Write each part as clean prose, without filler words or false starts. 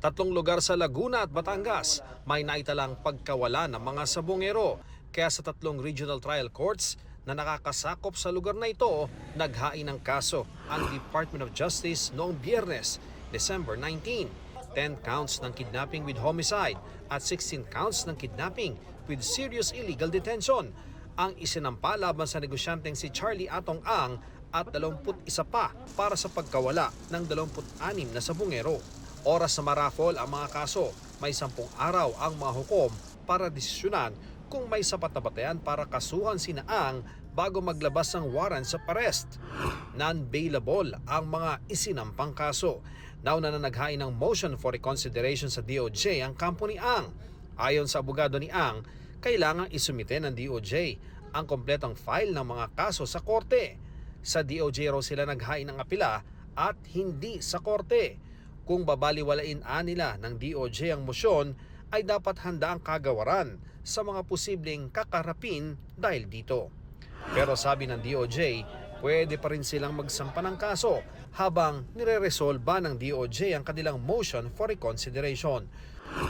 Tatlong lugar sa Laguna at Batangas may naitalang pagkawala ng mga sabongero. Kaya sa tatlong regional trial courts na nakakasakop sa lugar na ito, naghain ng kaso ang Department of Justice noong Biyernes, December 19. 10 counts ng kidnapping with homicide at 16 counts ng kidnapping with serious illegal detention ang isinampa laban sa negosyanteng si Charlie Atong Ang at 21 pa para sa pagkawala ng 26 na sabongero. Oras na marafol ang mga kaso, may 10 araw ang mga hukom para desisyonan kung may sapat na batayan para kasuhan sina Ang bago maglabas ng warrant sa arrest. Non-bailable ang mga isinampang kaso. Nauna na naghain ng motion for reconsideration sa DOJ ang kampo ni Ang. Ayon sa abogado ni Ang, kailangang isumite ng DOJ ang kompletong file ng mga kaso sa korte. Sa DOJ raw sila naghain ng apela at hindi sa korte. Kung babaliwalain nila ng DOJ ang motion, ay dapat handa ang kagawaran sa mga posibleng kakarapin dahil dito. Pero sabi ng DOJ, pwede pa rin silang magsampa ng kaso habang nire-resolba ng DOJ ang kanilang motion for reconsideration.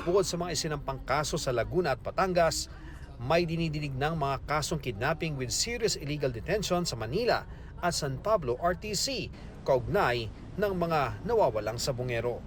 Bukod sa mga isinampang kaso sa Laguna at Batangas, may dinidinig ng mga kasong kidnapping with serious illegal detention sa Manila at San Pablo RTC kaugnay ng mga nawawalang sabongero.